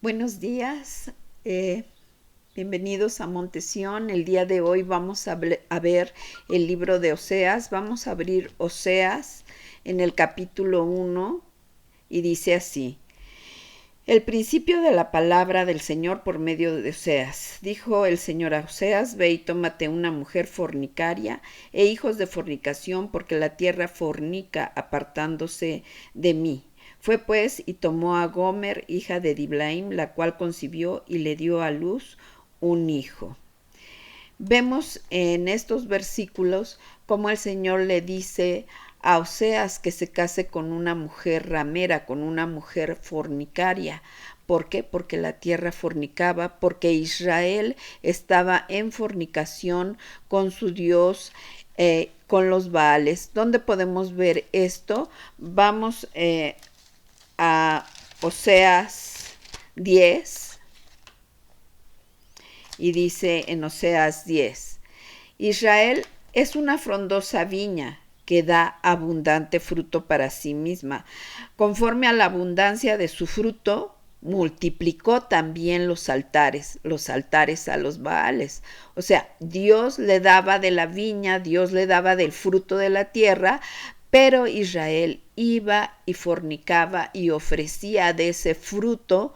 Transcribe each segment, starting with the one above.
Buenos días, bienvenidos a Montesión. El día de hoy vamos a ver el libro de Oseas. Vamos a abrir Oseas en el capítulo 1 y dice así: el principio de la palabra del Señor por medio de Oseas. Dijo el Señor a Oseas: ve y tómate una mujer fornicaria e hijos de fornicación, porque la tierra fornica apartándose de mí. Fue pues y tomó a Gomer, hija de Diblaim, la cual concibió y le dio a luz un hijo. Vemos en estos versículos cómo el Señor le dice a Oseas que se case con una mujer ramera, con una mujer fornicaria. ¿Por qué? Porque la tierra fornicaba, porque Israel estaba en fornicación con su Dios, con los Baales. ¿Dónde podemos ver esto? Vamos a Oseas 10 y dice en Oseas 10: Israel es una frondosa viña que da abundante fruto para sí misma. Conforme a la abundancia de su fruto, multiplicó también los altares a los Baales. O sea, Dios le daba de la viña, Dios le daba del fruto de la tierra, pero Israel iba y fornicaba y ofrecía de ese fruto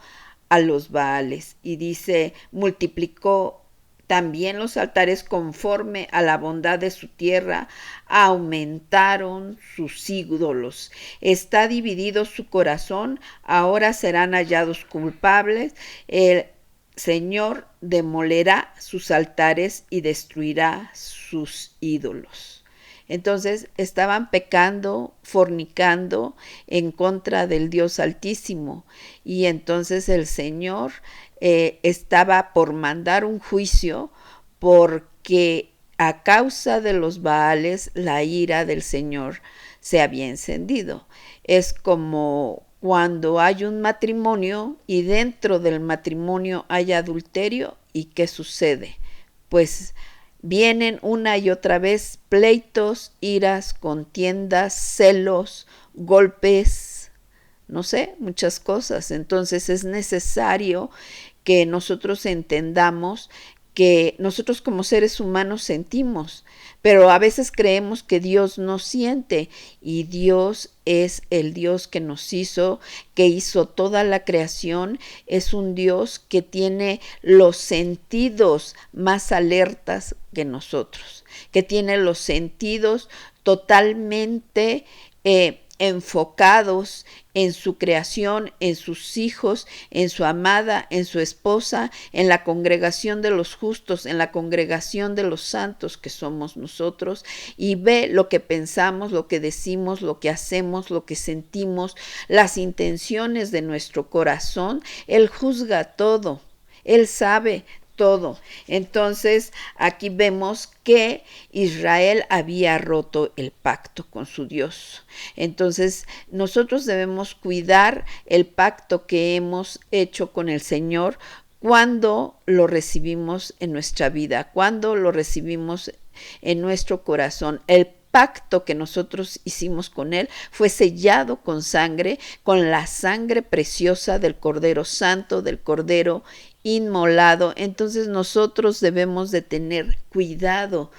a los Baales. Y dice, multiplicó también los altares conforme a la bondad de su tierra, aumentaron sus ídolos. Está dividido su corazón, ahora serán hallados culpables. El Señor demolerá sus altares y destruirá sus ídolos. Entonces estaban pecando, fornicando en contra del Dios Altísimo, y entonces el Señor estaba por mandar un juicio porque a causa de los Baales la ira del Señor se había encendido. Es como cuando hay un matrimonio y dentro del matrimonio hay adulterio, ¿y qué sucede? Pues vienen una y otra vez pleitos, iras, contiendas, celos, golpes, no sé, muchas cosas. Entonces es necesario que nosotros entendamos que nosotros como seres humanos sentimos, pero a veces creemos que Dios no siente, y Dios es el Dios que nos hizo, que hizo toda la creación. Es un Dios que tiene los sentidos más alertas que nosotros, que tiene los sentidos totalmente enfocados en su creación, en sus hijos, en su amada, en su esposa, en la congregación de los justos, en la congregación de los santos que somos nosotros, y ve lo que pensamos, lo que decimos, lo que hacemos, lo que sentimos, las intenciones de nuestro corazón. Él juzga todo, Él sabe todo. Entonces aquí vemos que Israel había roto el pacto con su Dios. Entonces nosotros debemos cuidar el pacto que hemos hecho con el Señor cuando lo recibimos en nuestra vida, cuando lo recibimos en nuestro corazón. El pacto que nosotros hicimos con Él fue sellado con sangre, con la sangre preciosa del Cordero Santo, del Cordero inmolado. Entonces nosotros debemos de tener cuidado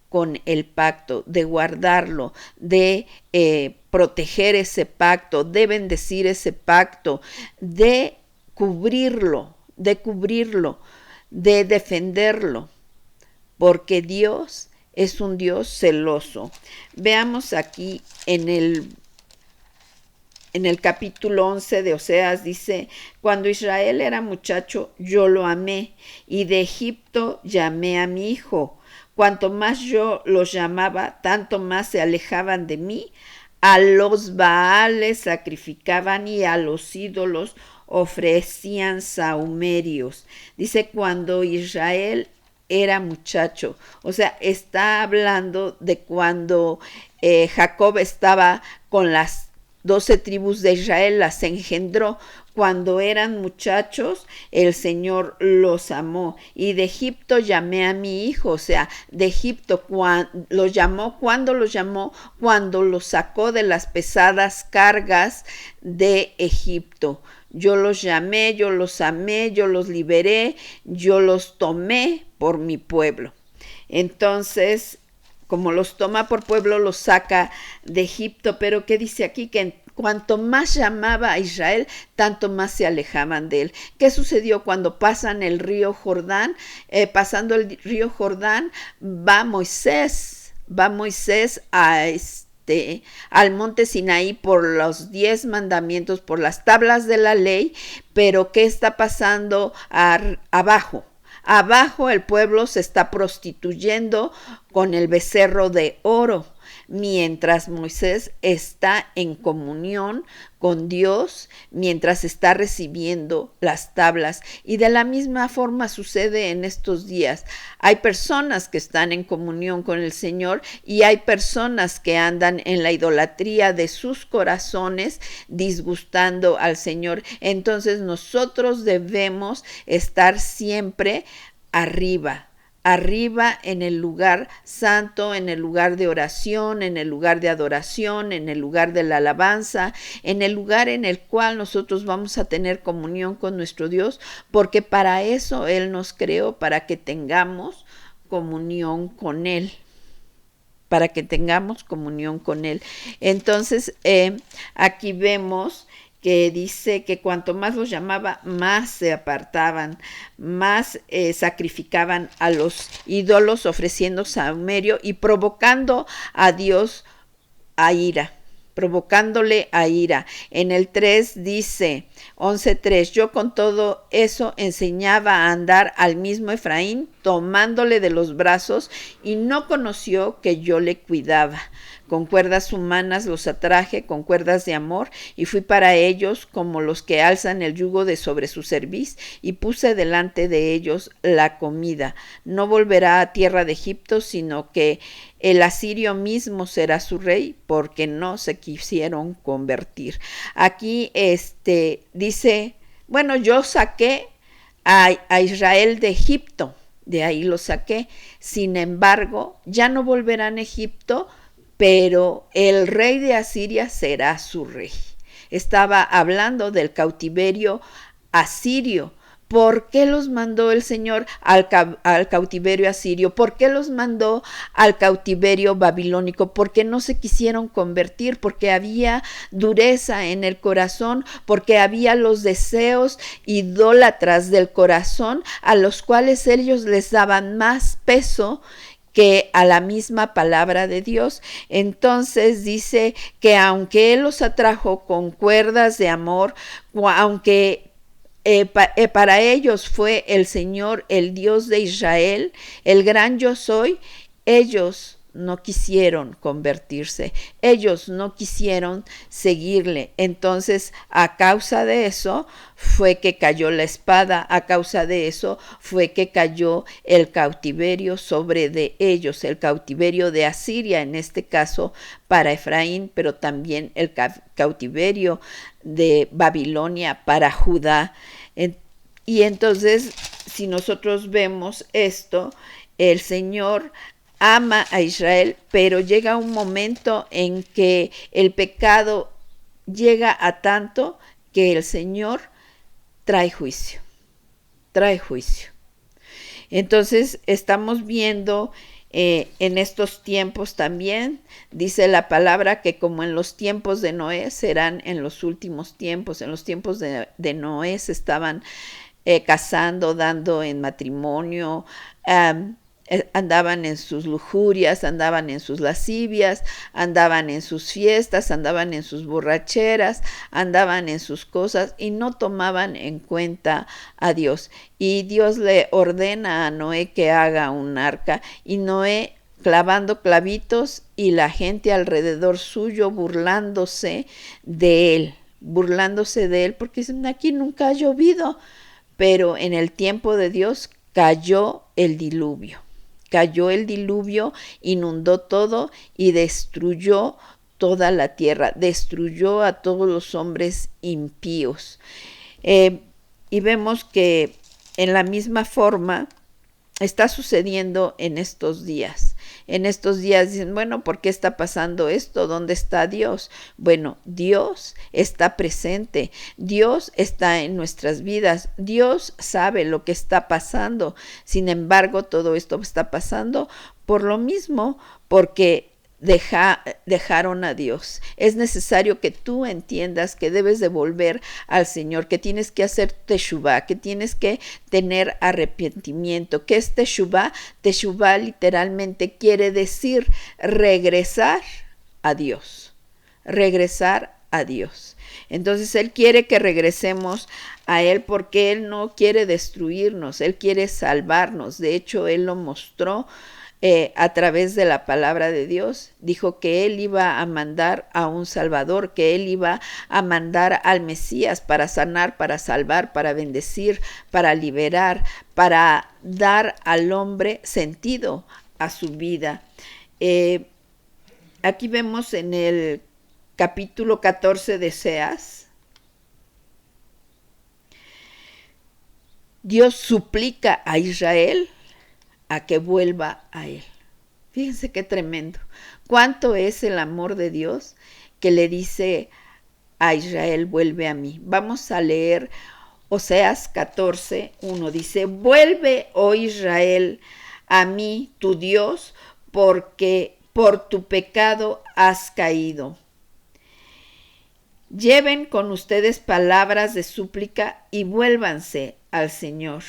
con el pacto, de guardarlo, de proteger ese pacto, de bendecir ese pacto, de cubrirlo, de defenderlo, porque Dios es un Dios celoso. Veamos aquí en el capítulo 11 de Oseas, dice: cuando Israel era muchacho, yo lo amé, y de Egipto llamé a mi hijo. Cuanto más yo los llamaba, tanto más se alejaban de mí. A los Baales sacrificaban y a los ídolos ofrecían sahumerios. Dice, cuando Israel era muchacho. O sea, está hablando de cuando Jacob estaba con las 12 tribus de Israel, las engendró. Cuando eran muchachos, el Señor los amó. Y de Egipto llamé a mi hijo. O sea, de Egipto los llamó. ¿Cuándo los llamó? Cuando los sacó de las pesadas cargas de Egipto. yo los llamé, yo los amé, yo los liberé, yo los tomé por mi pueblo. Entonces, como los toma por pueblo, los saca de Egipto. Pero ¿qué dice aquí? Que cuanto más llamaba a Israel, tanto más se alejaban de él. ¿Qué sucedió cuando pasan el río Jordán? Pasando el río Jordán, va Moisés al monte Sinaí por los 10 mandamientos, por las tablas de la ley. Pero ¿qué está pasando abajo? Abajo el pueblo se está prostituyendo con el becerro de oro, mientras Moisés está en comunión con Dios, mientras está recibiendo las tablas. Y de la misma forma sucede en estos días. Hay personas que están en comunión con el Señor y hay personas que andan en la idolatría de sus corazones, disgustando al Señor. Entonces nosotros debemos estar siempre arriba en el lugar santo, en el lugar de oración, en el lugar de adoración, en el lugar de la alabanza, en el lugar en el cual nosotros vamos a tener comunión con nuestro Dios, porque para eso Él nos creó, para que tengamos comunión con Él. Para que tengamos comunión con Él. Entonces, aquí vemos que dice que cuanto más los llamaba, más se apartaban, más sacrificaban a los ídolos, ofreciendo sahumerio y provocando a Dios a ira, provocándole a ira. En el 3 dice, 11:3, yo con todo eso enseñaba a andar al mismo Efraín, tomándole de los brazos, y no conoció que yo le cuidaba. Con cuerdas humanas los atraje, con cuerdas de amor, y fui para ellos como los que alzan el yugo de sobre su cerviz, y puse delante de ellos la comida. No volverá a tierra de Egipto, sino que el asirio mismo será su rey, porque no se quisieron convertir. Aquí dice, bueno, yo saqué a Israel de Egipto, de ahí lo saqué. Sin embargo, ya no volverán a Egipto, pero el rey de Asiria será su rey. Estaba hablando del cautiverio asirio. ¿Por qué los mandó el Señor al cautiverio asirio? ¿Por qué los mandó al cautiverio babilónico? Porque no se quisieron convertir, porque había dureza en el corazón, porque había los deseos idólatras del corazón, a los cuales ellos les daban más peso que a la misma palabra de Dios. Entonces dice que aunque Él los atrajo con cuerdas de amor, aunque para ellos fue el Señor, el Dios de Israel, el gran yo soy, ellos no quisieron convertirse, ellos no quisieron seguirle. Entonces, a causa de eso fue que cayó la espada, a causa de eso fue que cayó el cautiverio sobre de ellos, el cautiverio de Asiria, en este caso para Efraín, pero también el cautiverio de Babilonia para Judá. Y entonces, si nosotros vemos esto, el Señor ama a Israel, pero llega un momento en que el pecado llega a tanto que el Señor trae juicio. Entonces estamos viendo en estos tiempos también, dice la palabra que como en los tiempos de Noé serán en los últimos tiempos. En los tiempos de Noé se estaban casando, dando en matrimonio, andaban en sus lujurias, andaban en sus lascivias, andaban en sus fiestas, andaban en sus borracheras, andaban en sus cosas y no tomaban en cuenta a Dios. Y Dios le ordena a Noé que haga un arca, y Noé clavando clavitos y la gente alrededor suyo burlándose de él, porque dicen, aquí nunca ha llovido. Pero en el tiempo de Dios cayó el diluvio, inundó todo y destruyó toda la tierra, destruyó a todos los hombres impíos. Y vemos que en la misma forma está sucediendo en estos días. en estos días dicen, bueno, ¿por qué está pasando esto? ¿Dónde está Dios? Bueno, Dios está presente, Dios está en nuestras vidas, Dios sabe lo que está pasando. Sin embargo, todo esto está pasando por lo mismo, porque dejaron a Dios. Es necesario que tú entiendas que debes de volver al Señor, que tienes que hacer teshuvá, que tienes que tener arrepentimiento. ¿Qué es teshuvá? Teshuvá literalmente quiere decir regresar a Dios. Regresar a Dios. Entonces Él quiere que regresemos a Él porque Él no quiere destruirnos, Él quiere salvarnos. De hecho, Él lo mostró a través de la palabra de Dios. Dijo que Él iba a mandar a un Salvador, que Él iba a mandar al Mesías para sanar, para salvar, para bendecir, para liberar, para dar al hombre sentido a su vida. Aquí vemos en el capítulo 14 de Oseas, Dios suplica a Israel a que vuelva a Él. Fíjense qué tremendo. ¿Cuánto es el amor de Dios que le dice a Israel, vuelve a mí? Vamos a leer Oseas 14:1. Dice, vuelve, oh Israel, a mí, tu Dios, porque por tu pecado has caído. Lleven con ustedes palabras de súplica y vuélvanse al Señor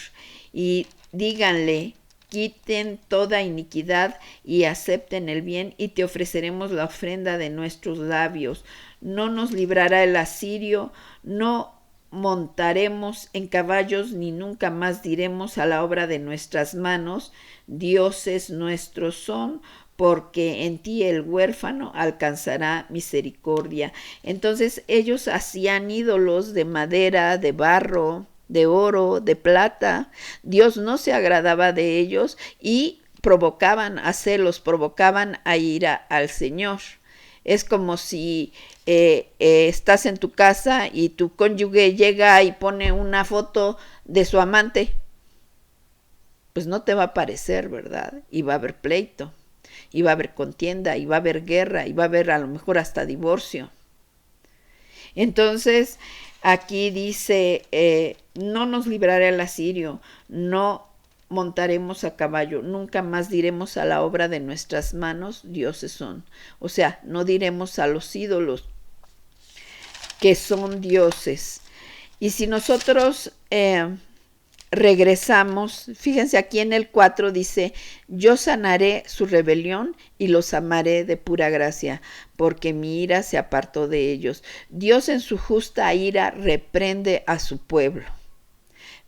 y díganle, quiten toda iniquidad y acepten el bien y te ofreceremos la ofrenda de nuestros labios. No nos librará el asirio, no montaremos en caballos ni nunca más diremos a la obra de nuestras manos, dioses nuestros son, porque en ti el huérfano alcanzará misericordia. Entonces ellos hacían ídolos de madera, de barro, de oro, de plata. Dios no se agradaba de ellos y provocaban a celos, provocaban a ira al Señor. Es como si estás en tu casa y tu cónyuge llega y pone una foto de su amante. Pues no te va a parecer, ¿verdad? Y va a haber pleito, y va a haber contienda, y va a haber guerra, y va a haber a lo mejor hasta divorcio. Entonces, aquí dice, no nos librará el asirio, no montaremos a caballo, nunca más diremos a la obra de nuestras manos, dioses son. O sea, no diremos a los ídolos que son dioses. Y si nosotros regresamos, fíjense aquí en el 4 dice, yo sanaré su rebelión y los amaré de pura gracia, porque mi ira se apartó de ellos. Dios en su justa ira reprende a su pueblo.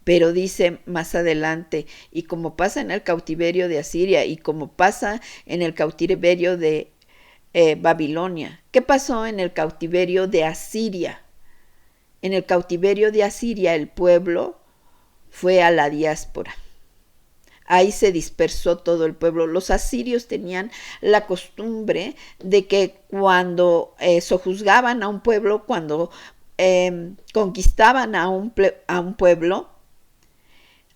Pero dice más adelante, y como pasa en el cautiverio de Asiria y como pasa en el cautiverio de Babilonia. ¿Qué pasó en el cautiverio de Asiria? En el cautiverio de Asiria el pueblo fue a la diáspora. Ahí se dispersó todo el pueblo. Los asirios tenían la costumbre de que cuando sojuzgaban a un pueblo, cuando conquistaban a un pueblo,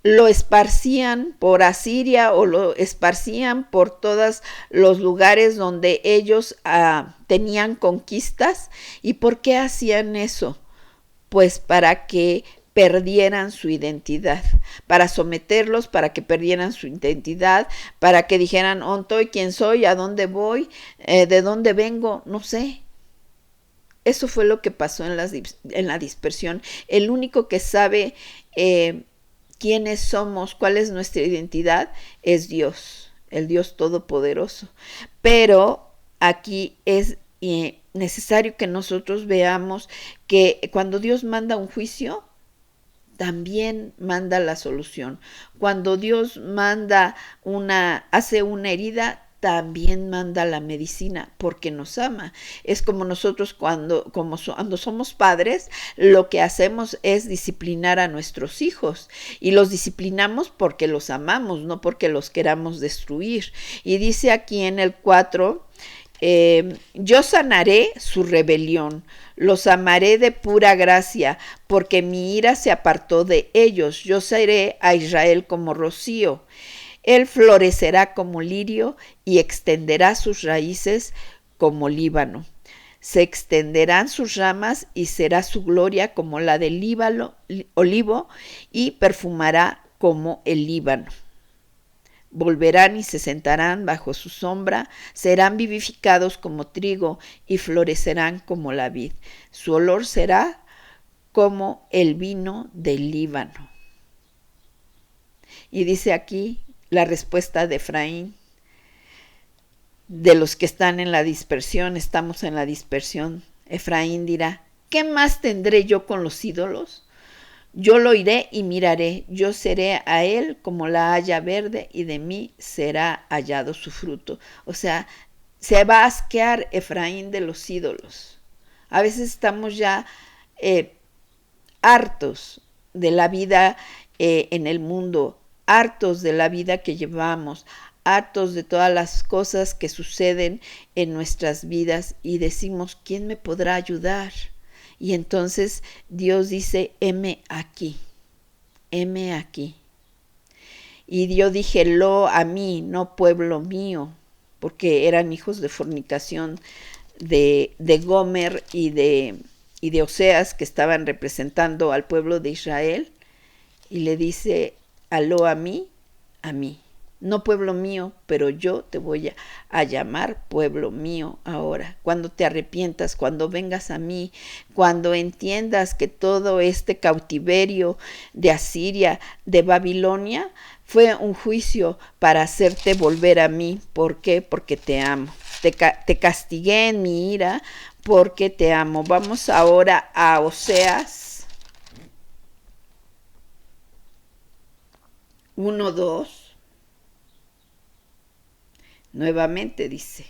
lo esparcían por Asiria o lo esparcían por todos los lugares donde ellos tenían conquistas. ¿Y por qué hacían eso? Pues para que perdieran su identidad, para someterlos, para que perdieran su identidad, para que dijeran, ¿dónde estoy? ¿Quién soy? ¿A dónde voy? ¿De dónde vengo? No sé. Eso fue lo que pasó en la dispersión. El único que sabe quiénes somos, cuál es nuestra identidad, es Dios, el Dios Todopoderoso. Pero aquí es necesario que nosotros veamos que cuando Dios manda un juicio, también manda la solución. Cuando Dios hace una herida, también manda la medicina, porque nos ama. Es como nosotros cuando somos padres, lo que hacemos es disciplinar a nuestros hijos. Y los disciplinamos porque los amamos, no porque los queramos destruir. Y dice aquí en el 4, yo sanaré su rebelión, los amaré de pura gracia, porque mi ira se apartó de ellos. Yo seré a Israel como rocío. Él florecerá como lirio y extenderá sus raíces como Líbano. Se extenderán sus ramas y será su gloria como la del olivo y perfumará como el Líbano. Volverán y se sentarán bajo su sombra, serán vivificados como trigo y florecerán como la vid. Su olor será como el vino del Líbano. Y dice aquí la respuesta de Efraín, de los que están en la dispersión, estamos en la dispersión. Efraín dirá, ¿qué más tendré yo con los ídolos? Yo lo iré y miraré, yo seré a él como la haya verde y de mí será hallado su fruto. O sea, se va a asquear Efraín de los ídolos. A veces estamos ya hartos de la vida en el mundo, hartos de la vida que llevamos, hartos de todas las cosas que suceden en nuestras vidas y decimos, ¿quién me podrá ayudar? Y entonces Dios dice, heme aquí, heme aquí. Y yo dije, lo a mí, no pueblo mío, porque eran hijos de fornicación de Gomer y de Oseas, que estaban representando al pueblo de Israel. Y le dice, aló a mí, no pueblo mío, pero yo te voy a llamar pueblo mío ahora. Cuando te arrepientas, cuando vengas a mí, cuando entiendas que todo este cautiverio de Asiria, de Babilonia, fue un juicio para hacerte volver a mí. ¿Por qué? Porque te amo. Te castigué en mi ira porque te amo. Vamos ahora a Oseas 1:2. Nuevamente dice,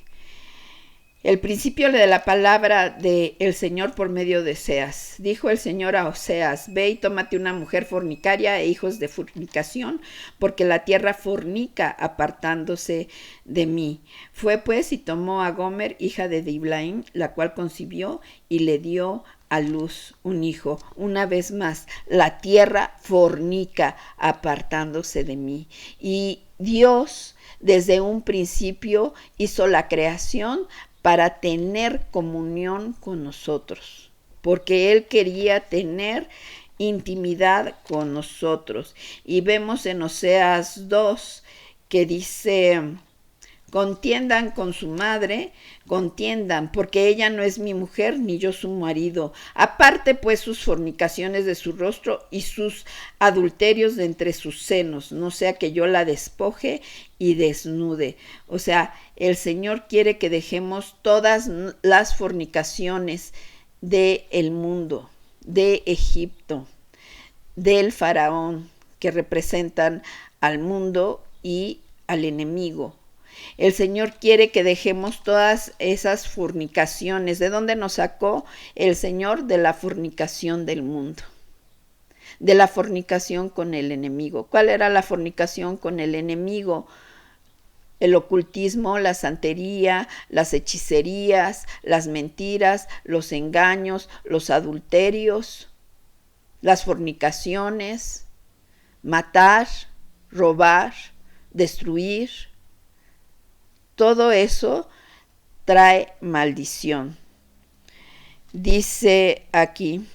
el principio de la palabra del Señor por medio de Oseas. Dijo el Señor a Oseas, ve y tómate una mujer fornicaria e hijos de fornicación, porque la tierra fornica apartándose de mí. Fue pues y tomó a Gomer, hija de Diblaim, la cual concibió y le dio a luz un hijo. Una vez más, la tierra fornica apartándose de mí. Y Dios desde un principio hizo la creación para tener comunión con nosotros, porque Él quería tener intimidad con nosotros. Y vemos en Oseas 2 que dice, contiendan con su madre, contiendan, porque ella no es mi mujer, ni yo su marido. Aparte pues sus fornicaciones de su rostro y sus adulterios de entre sus senos, no sea que yo la despoje y desnude. O sea, el Señor quiere que dejemos todas las fornicaciones del mundo, de Egipto, del faraón, que representan al mundo y al enemigo. El Señor quiere que dejemos todas esas fornicaciones. ¿De dónde nos sacó el Señor? De la fornicación del mundo, de la fornicación con el enemigo. ¿Cuál era la fornicación con el enemigo? El ocultismo, la santería, las hechicerías, las mentiras, los engaños, los adulterios, las fornicaciones, matar, robar, destruir. Todo eso trae maldición. Dice aquí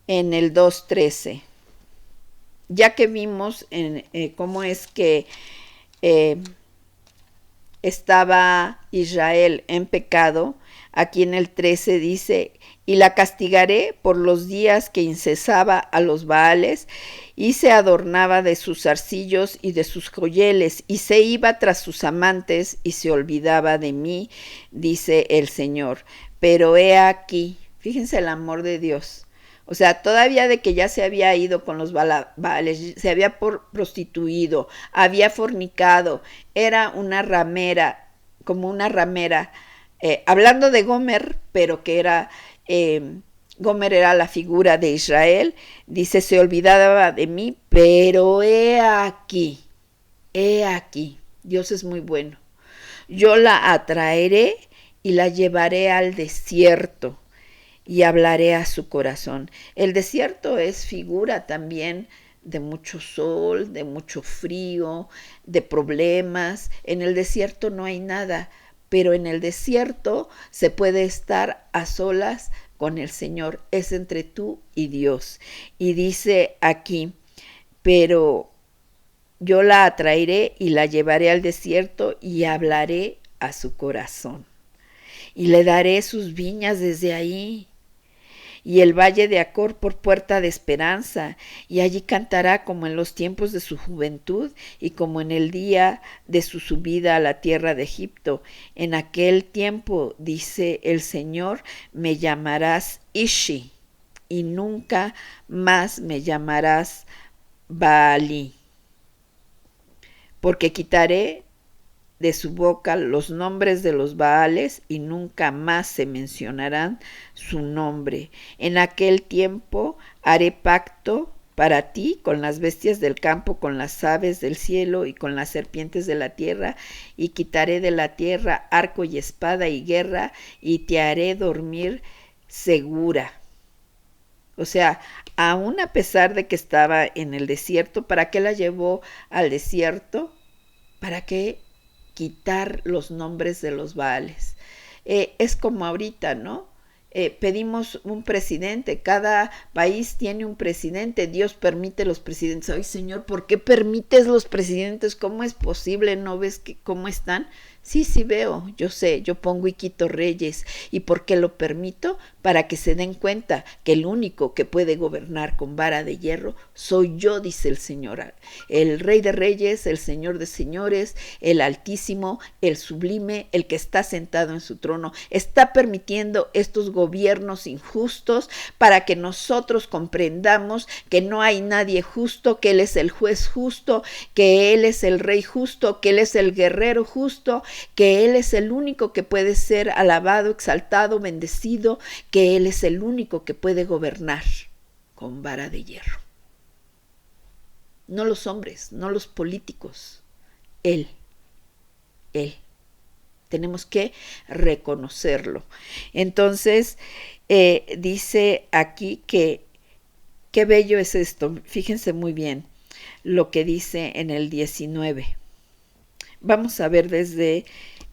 en el 2:13, ya que vimos cómo es que estaba Israel en pecado, aquí en el 13 dice, y la castigaré por los días que incesaba a los Baales y se adornaba de sus zarcillos y de sus joyeles y se iba tras sus amantes y se olvidaba de mí, dice el Señor. Pero he aquí, fíjense el amor de Dios. O sea, todavía de que ya se había ido con los Baales, se había prostituido, había fornicado, era una ramera, como una ramera, hablando de Gomer, pero que era, Gomer era la figura de Israel, dice, se olvidaba de mí, pero he aquí, Dios es muy bueno, yo la atraeré y la llevaré al desierto y hablaré a su corazón. El desierto es figura también de mucho sol, de mucho frío, de problemas. En el desierto no hay nada, pero en el desierto se puede estar a solas con el Señor. Es entre tú y Dios. Y dice aquí, pero yo la atraeré y la llevaré al desierto y hablaré a su corazón. Y le daré sus viñas desde ahí, y el valle de Acor por puerta de esperanza, y allí cantará como en los tiempos de su juventud y como en el día de su subida a la tierra de Egipto. En aquel tiempo, dice el Señor, me llamarás Ishi, y nunca más me llamarás Baalí, porque quitaré de su boca los nombres de los Baales y nunca más se mencionarán su nombre. En aquel tiempo haré pacto para ti con las bestias del campo, con las aves del cielo y con las serpientes de la tierra, y quitaré de la tierra arco y espada y guerra, y te haré dormir segura. O sea, aún a pesar de que estaba en el desierto, ¿para qué la llevó al desierto? ¿Para qué quitar los nombres de los Baales? Es como ahorita, ¿no? Pedimos un presidente, cada país tiene un presidente, Dios permite los presidentes. Ay, Señor, ¿por qué permites los presidentes? ¿Cómo es posible? ¿No ves cómo están? Sí, sí veo, yo sé, yo pongo y quito reyes. ¿Y por qué lo permito? Para que se den cuenta que el único que puede gobernar con vara de hierro soy yo, dice el Señor. El Rey de Reyes, el Señor de Señores, el Altísimo, el Sublime, el que está sentado en su trono, está permitiendo estos gobiernos injustos para que nosotros comprendamos que no hay nadie justo, que Él es el juez justo, que Él es el Rey justo, que Él es el guerrero justo, que Él es el único que puede ser alabado, exaltado, bendecido, que Él es el único que puede gobernar con vara de hierro. No los hombres, no los políticos, Él. Tenemos que reconocerlo. Entonces, dice aquí que, qué bello es esto, fíjense muy bien lo que dice en el 19. Vamos a ver desde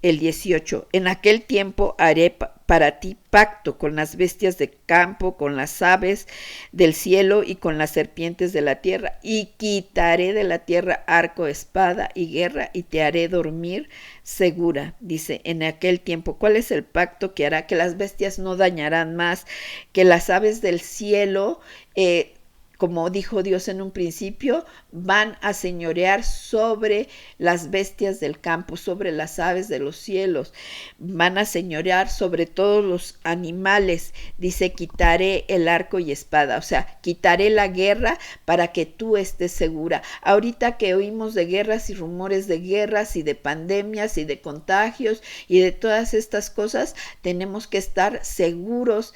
el 18. En aquel tiempo haré para ti pacto con las bestias de campo, con las aves del cielo y con las serpientes de la tierra, y quitaré de la tierra arco, espada y guerra, y te haré dormir segura. Dice, en aquel tiempo, ¿cuál es el pacto que hará? Que las bestias no dañarán más, que las aves del cielo como dijo Dios en un principio, van a señorear sobre las bestias del campo, sobre las aves de los cielos, van a señorear sobre todos los animales. Dice, quitaré el arco y espada, o sea, quitaré la guerra para que tú estés segura. Ahorita que oímos de guerras y rumores de guerras y de pandemias y de contagios y de todas estas cosas, tenemos que estar seguros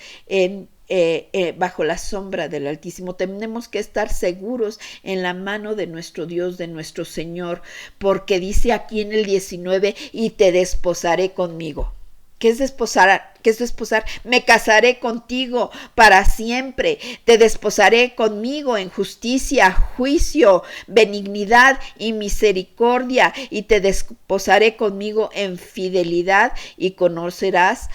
bajo la sombra del Altísimo. Tenemos que estar seguros en la mano de nuestro Dios, de nuestro Señor, porque dice aquí en el 19, y te desposaré conmigo. ¿Qué es desposar? ¿Qué es desposar? Me casaré contigo para siempre. Te desposaré conmigo en justicia, juicio, benignidad y misericordia, y te desposaré conmigo en fidelidad, y conocerás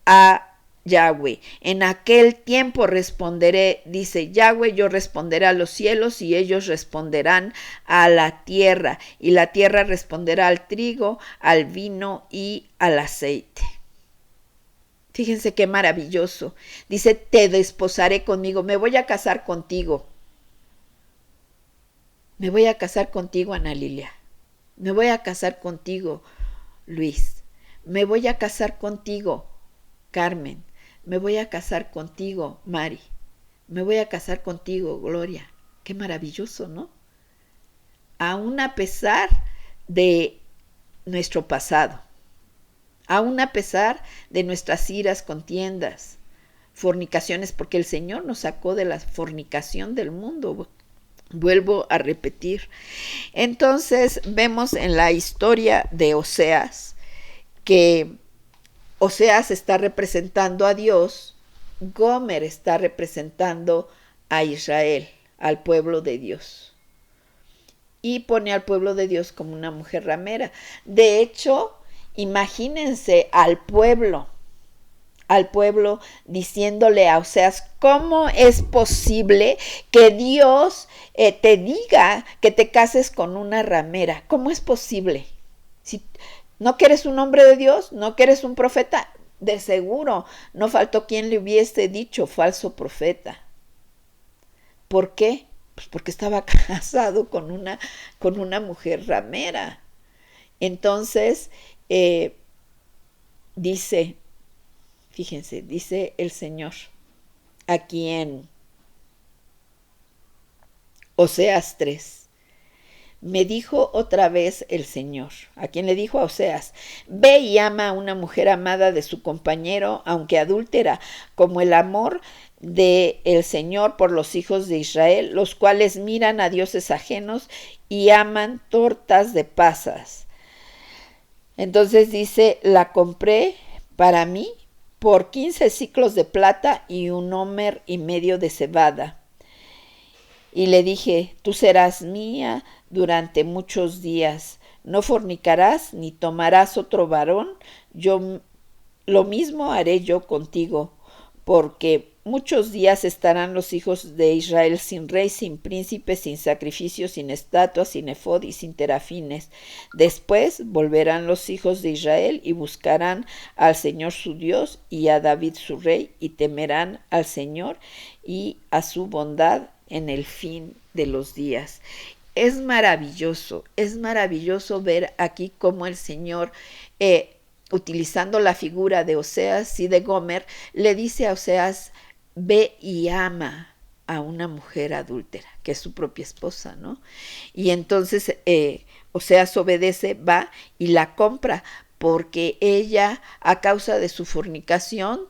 a Yahweh. En aquel tiempo responderé, dice Yahweh, yo responderé a los cielos y ellos responderán a la tierra, y la tierra responderá al trigo, al vino y al aceite. Fíjense qué maravilloso. Dice, te desposaré conmigo, me voy a casar contigo. Me voy a casar contigo, Ana Lilia. Me voy a casar contigo, Luis. Me voy a casar contigo, Carmen. Me voy a casar contigo, Mari. Me voy a casar contigo, Gloria. Qué maravilloso, ¿no? Aún a pesar de nuestro pasado, aún a pesar de nuestras iras, contiendas, fornicaciones, porque el Señor nos sacó de la fornicación del mundo. Vuelvo a repetir. Entonces vemos en la historia de Oseas que Oseas está representando a Dios, Gomer está representando a Israel. al pueblo de Dios. Y pone al pueblo de Dios como una mujer ramera. De hecho, imagínense al pueblo diciéndole a Oseas, ¿cómo es posible que Dios te diga que te cases con una ramera? ¿Cómo es posible? Si no que eres un hombre de Dios, no que eres un profeta, de seguro no faltó quien le hubiese dicho falso profeta. ¿Por qué? Pues porque estaba casado con una mujer ramera. Entonces, fíjense, dice el Señor aquí en Oseas 3. Me dijo otra vez el Señor, a quien le dijo a Oseas, ve y ama a una mujer amada de su compañero, aunque adúltera, como el amor del Señor por los hijos de Israel, los cuales miran a dioses ajenos y aman tortas de pasas. Entonces dice, la compré para mí por 15 siclos de plata y 1 homer y medio de cebada. Y le dije, tú serás mía durante muchos días, no fornicarás ni tomarás otro varón, yo lo mismo haré yo contigo, porque muchos días estarán los hijos de Israel sin rey, sin príncipe, sin sacrificio, sin estatuas, sin efod y sin terafines. Después volverán los hijos de Israel y buscarán al Señor su Dios y a David su rey, y temerán al Señor y a su bondad en el fin de los días. Es maravilloso ver aquí cómo el Señor, utilizando la figura de Oseas y de Gomer, le dice a Oseas, ve y ama a una mujer adúltera, que es su propia esposa, ¿no? Y entonces Oseas obedece, va y la compra, porque ella, a causa de su fornicación,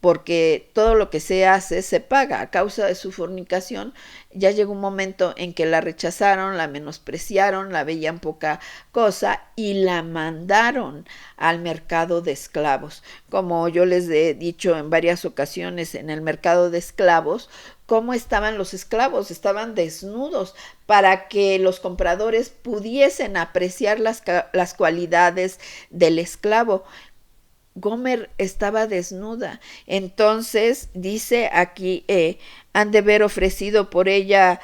porque todo lo que se hace se paga, a causa de su fornicación, ya llegó un momento en que la rechazaron, la menospreciaron, la veían poca cosa y la mandaron al mercado de esclavos. Como yo les he dicho en varias ocasiones, en el mercado de esclavos, cómo estaban los esclavos, estaban desnudos para que los compradores pudiesen apreciar las cualidades del esclavo. Gomer estaba desnuda. Entonces dice aquí, han de haber ofrecido por ella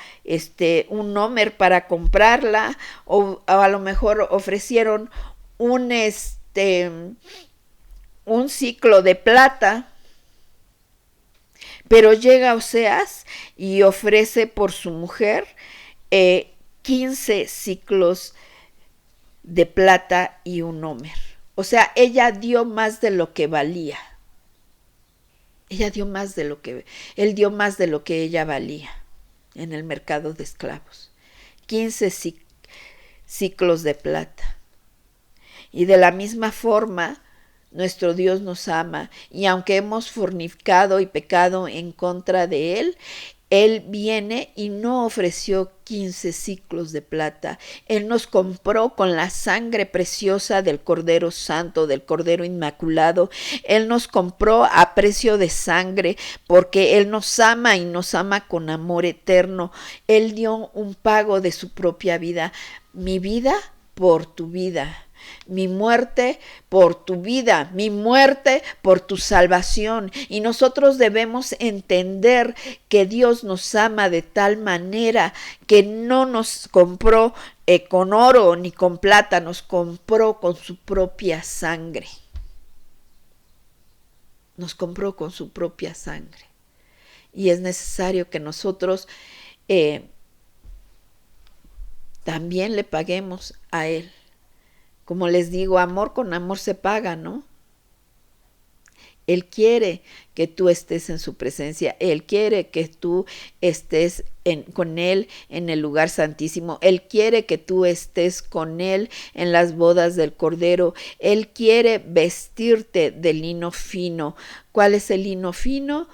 un homer para comprarla, o a lo mejor ofrecieron un ciclo de plata. Pero llega Oseas y ofrece por su mujer 15 ciclos de plata y 1 homer. O sea, ella dio más de lo que valía. Él dio más de lo que ella valía en el mercado de esclavos. 15 ciclos de plata. Y de la misma forma, nuestro Dios nos ama, y aunque hemos fornicado y pecado en contra de Él, Él viene y no ofreció 15 ciclos de plata. Él nos compró con la sangre preciosa del Cordero Santo, del Cordero Inmaculado. Él nos compró a precio de sangre, porque Él nos ama y nos ama con amor eterno. Él dio un pago de su propia vida. Mi vida por tu vida. Mi muerte por tu vida, mi muerte por tu salvación. Y nosotros debemos entender que Dios nos ama de tal manera que no nos compró con oro ni con plata, nos compró con su propia sangre. Nos compró con su propia sangre. Y es necesario que nosotros también le paguemos a Él. Como les digo, amor con amor se paga, ¿no? Él quiere que tú estés en su presencia. Él quiere que tú estés con Él en el lugar santísimo. Él quiere que tú estés con Él en las bodas del Cordero. Él quiere vestirte de lino fino. ¿Cuál es el lino fino?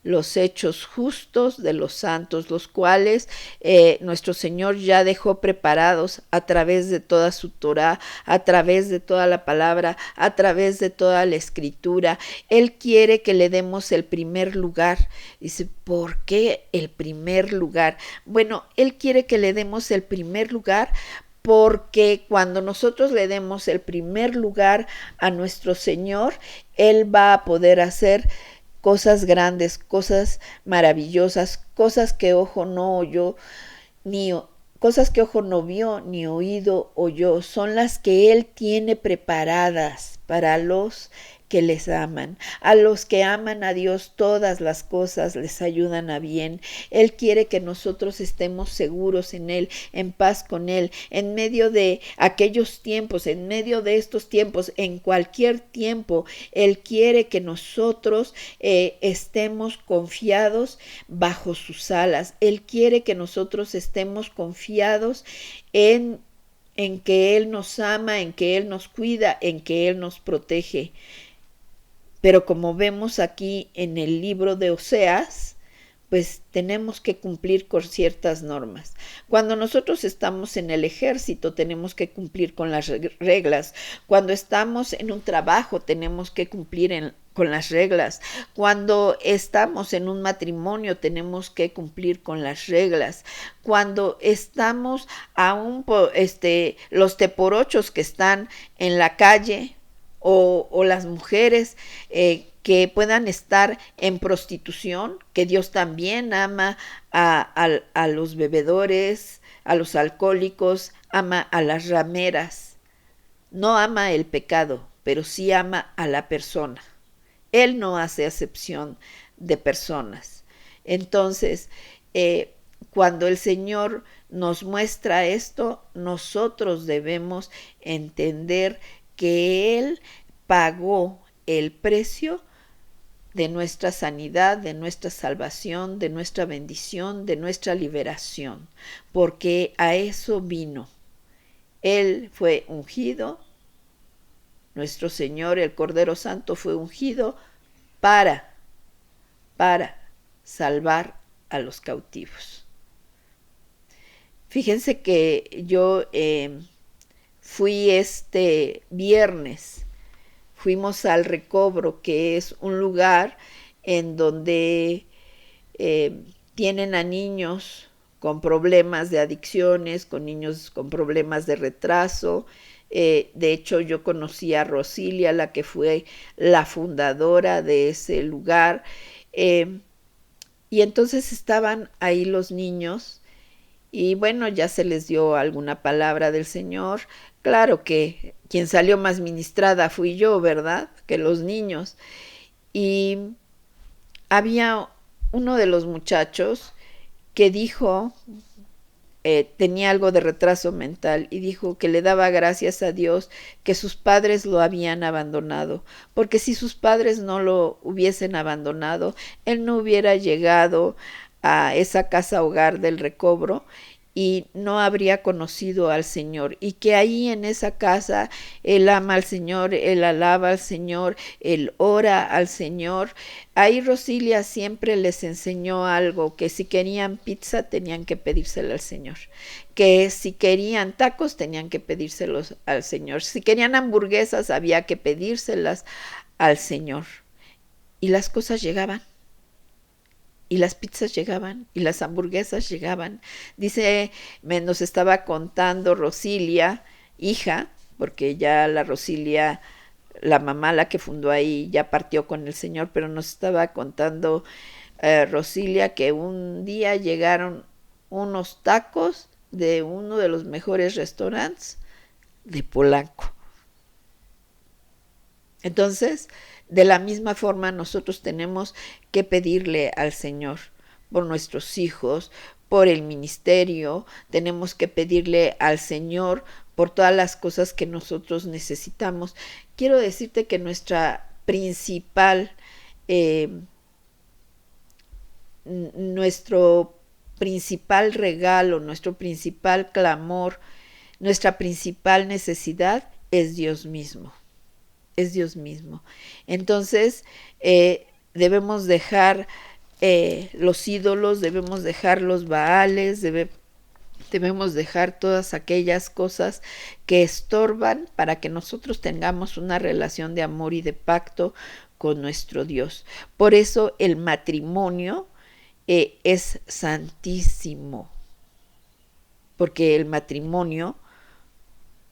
los hechos justos de los santos, los cuales nuestro Señor ya dejó preparados a través de toda su Torá, a través de toda la palabra, a través de toda la escritura. Él quiere que le demos el primer lugar. Dice, ¿por qué el primer lugar? Bueno, Él quiere que le demos el primer lugar porque cuando nosotros le demos el primer lugar a nuestro Señor, Él va a poder hacer cosas grandes, cosas maravillosas, cosas que ojo no oyó, cosas que ojo no vio, ni oído oyó, son las que Él tiene preparadas para los que les aman. A los que aman a Dios, todas las cosas les ayudan a bien. Él quiere que nosotros estemos seguros en Él, en paz con Él, en medio de aquellos tiempos, en medio de estos tiempos, en cualquier tiempo. Él quiere que nosotros estemos confiados bajo sus alas. Él quiere que nosotros estemos confiados en que Él nos ama, en que Él nos cuida, en que Él nos protege. Pero como vemos aquí en el libro de Oseas, pues tenemos que cumplir con ciertas normas. Cuando nosotros estamos en el ejército, tenemos que cumplir con las reglas. Cuando estamos en un trabajo, tenemos que cumplir con las reglas. Cuando estamos en un matrimonio, tenemos que cumplir con las reglas. Cuando estamos aún los teporochos que están en la calle, o las mujeres que puedan estar en prostitución, que Dios también ama a los bebedores, a los alcohólicos, ama a las rameras. No ama el pecado, pero sí ama a la persona. Él no hace acepción de personas. Entonces, cuando el Señor nos muestra esto, nosotros debemos entender que Él pagó el precio de nuestra sanidad, de nuestra salvación, de nuestra bendición, de nuestra liberación, porque a eso vino. Él fue ungido, nuestro Señor, el Cordero Santo, fue ungido para salvar a los cautivos. Fíjense que yo fui este viernes, fuimos al Recobro, que es un lugar en donde tienen a niños con problemas de adicciones, con niños con problemas de retraso. De hecho, yo conocí a Rosilia, la que fue la fundadora de ese lugar. Y entonces estaban ahí los niños y bueno, ya se les dio alguna palabra del Señor. Claro que quien salió más ministrada fui yo, ¿verdad? Que los niños. Y había uno de los muchachos que dijo, tenía algo de retraso mental y dijo que le daba gracias a Dios que sus padres lo habían abandonado, porque si sus padres no lo hubiesen abandonado, él no hubiera llegado a esa casa hogar del Recobro y no habría conocido al Señor, y que ahí en esa casa él ama al Señor, él alaba al Señor, él ora al Señor. Ahí Rosilia siempre les enseñó algo, que si querían pizza tenían que pedírsela al Señor, que si querían tacos tenían que pedírselos al Señor, si querían hamburguesas había que pedírselas al Señor, y las cosas llegaban. Y las pizzas llegaban, y las hamburguesas llegaban. Dice, nos estaba contando Rosilia, hija, porque ya la Rosilia, la mamá, la que fundó ahí, ya partió con el Señor, pero nos estaba contando Rosilia que un día llegaron unos tacos de uno de los mejores restaurantes de Polanco. Entonces, de la misma forma, nosotros tenemos que pedirle al Señor por nuestros hijos, por el ministerio, tenemos que pedirle al Señor por todas las cosas que nosotros necesitamos. Quiero decirte que nuestra principal, nuestro principal regalo, nuestro principal clamor, nuestra principal necesidad es Dios mismo. Es Dios mismo. Entonces, debemos dejar los ídolos, debemos dejar los baales, debemos dejar todas aquellas cosas que estorban para que nosotros tengamos una relación de amor y de pacto con nuestro Dios. Por eso el matrimonio es santísimo, porque el matrimonio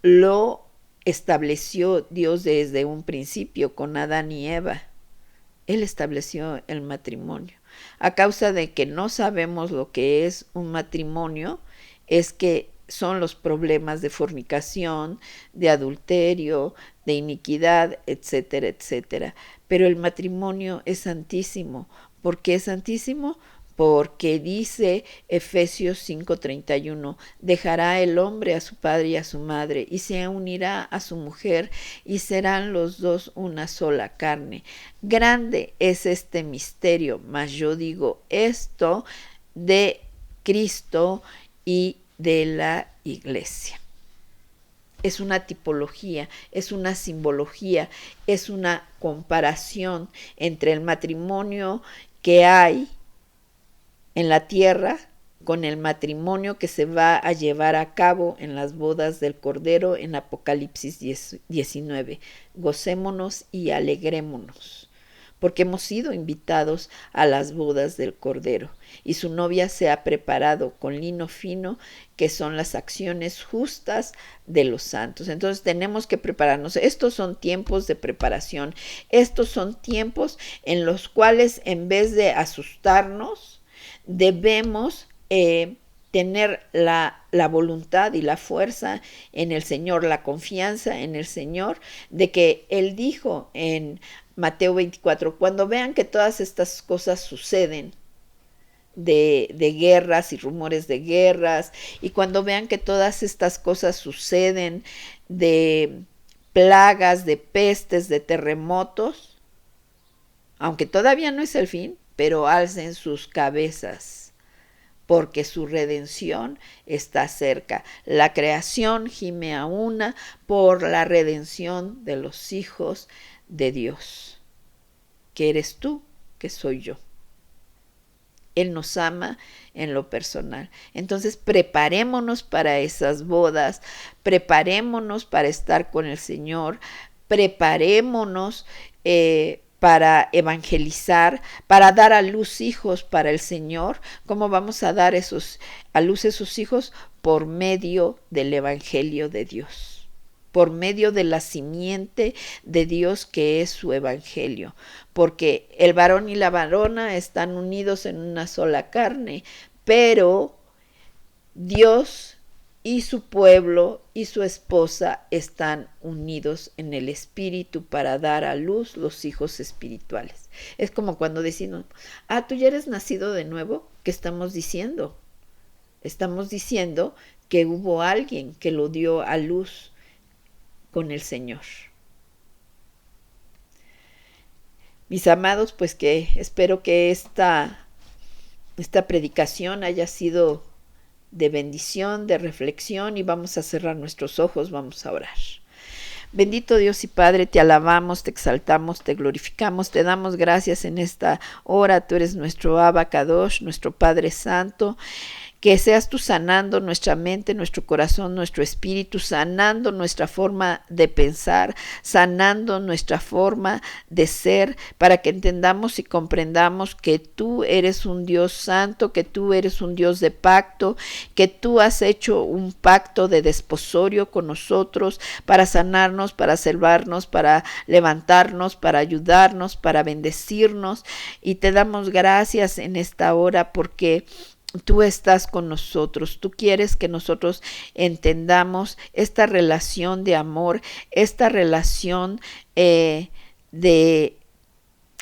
lo estableció Dios desde un principio con Adán y Eva. Él estableció el matrimonio. A causa de que no sabemos lo que es un matrimonio, es que son los problemas de fornicación, de adulterio, de iniquidad, etcétera, etcétera. Pero el matrimonio es santísimo. ¿Por qué es santísimo? Porque dice Efesios 5:31, dejará el hombre a su padre y a su madre, y se unirá a su mujer, y serán los dos una sola carne. Grande es este misterio, mas yo digo esto de Cristo y de la iglesia. Es una tipología, es una simbología, es una comparación entre el matrimonio que hay en la tierra con el matrimonio que se va a llevar a cabo en las bodas del Cordero en Apocalipsis 19. Gocémonos y alegrémonos, porque hemos sido invitados a las bodas del Cordero, y su novia se ha preparado con lino fino, que son las acciones justas de los santos. Entonces tenemos que prepararnos. Estos son tiempos de preparación. Estos son tiempos en los cuales, en vez de asustarnos, debemos tener la voluntad y la fuerza en el Señor, la confianza en el Señor, de que Él dijo en Mateo 24, cuando vean que todas estas cosas suceden, de guerras y rumores de guerras, y cuando vean que todas estas cosas suceden, de plagas, de pestes, de terremotos, aunque todavía no es el fin, pero alcen sus cabezas, porque su redención está cerca. La creación gime a una por la redención de los hijos de Dios, que eres tú, que soy yo. Él nos ama en lo personal. Entonces preparémonos para esas bodas, preparémonos para estar con el Señor, preparémonos para evangelizar, para dar a luz hijos para el Señor. ¿Cómo vamos a dar a luz esos hijos? Por medio del Evangelio de Dios, por medio de la simiente de Dios que es su Evangelio, porque el varón y la varona están unidos en una sola carne, pero Dios y su pueblo y su esposa están unidos en el espíritu para dar a luz los hijos espirituales. Es como cuando decimos, tú ya eres nacido de nuevo. ¿Qué estamos diciendo? Estamos diciendo que hubo alguien que lo dio a luz con el Señor. Mis amados, pues que espero que esta predicación haya sido de bendición, de reflexión, y vamos a cerrar nuestros ojos, vamos a orar. Bendito Dios y Padre, te alabamos, te exaltamos, te glorificamos, te damos gracias en esta hora. Tú eres nuestro Abba Kadosh, nuestro Padre Santo. Que seas tú sanando nuestra mente, nuestro corazón, nuestro espíritu, sanando nuestra forma de pensar, sanando nuestra forma de ser, para que entendamos y comprendamos que tú eres un Dios santo, que tú eres un Dios de pacto, que tú has hecho un pacto de desposorio con nosotros para sanarnos, para salvarnos, para levantarnos, para ayudarnos, para bendecirnos. Y te damos gracias en esta hora porque tú estás con nosotros. Tú quieres que nosotros entendamos esta relación de amor, esta relación de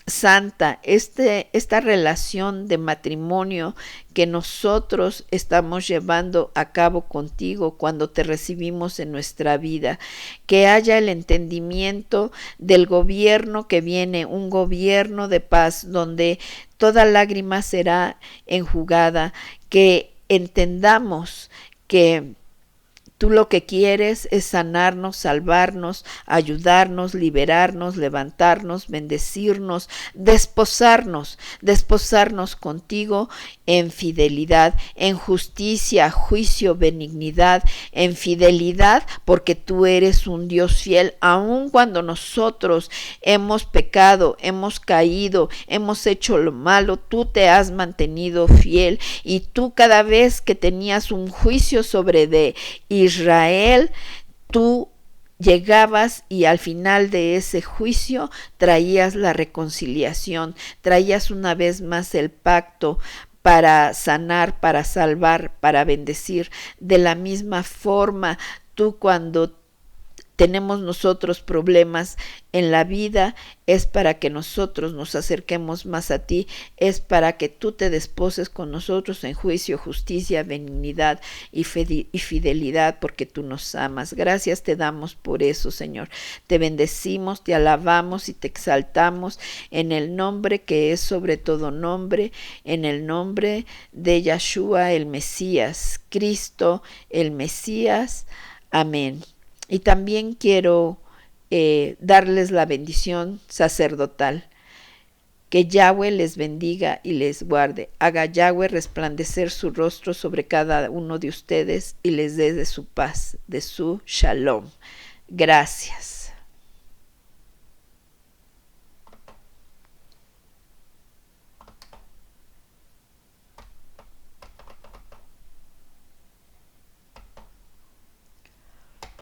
santa, esta relación de matrimonio que nosotros estamos llevando a cabo contigo cuando te recibimos en nuestra vida. Que haya el entendimiento del gobierno que viene, un gobierno de paz donde toda lágrima será enjugada. Que entendamos que Tú lo que quieres es sanarnos, salvarnos, ayudarnos, liberarnos, levantarnos, bendecirnos, desposarnos contigo en fidelidad, en justicia, juicio, benignidad, en fidelidad, porque tú eres un Dios fiel, aun cuando nosotros hemos pecado, hemos caído, hemos hecho lo malo, tú te has mantenido fiel, y tú cada vez que tenías un juicio sobre de Israel, tú llegabas y al final de ese juicio traías la reconciliación, traías una vez más el pacto para sanar, para salvar, para bendecir. De la misma forma, tú cuando tenemos nosotros problemas en la vida, es para que nosotros nos acerquemos más a ti, es para que tú te desposes con nosotros en juicio, justicia, benignidad y fidelidad, porque tú nos amas. Gracias te damos por eso, Señor. Te bendecimos, te alabamos y te exaltamos en el nombre que es sobre todo nombre, en el nombre de Yahshua el Mesías, Cristo el Mesías. Amén. Y también quiero darles la bendición sacerdotal. Que Yahweh les bendiga y les guarde. Haga Yahweh resplandecer su rostro sobre cada uno de ustedes y les dé de su paz, de su shalom. Gracias.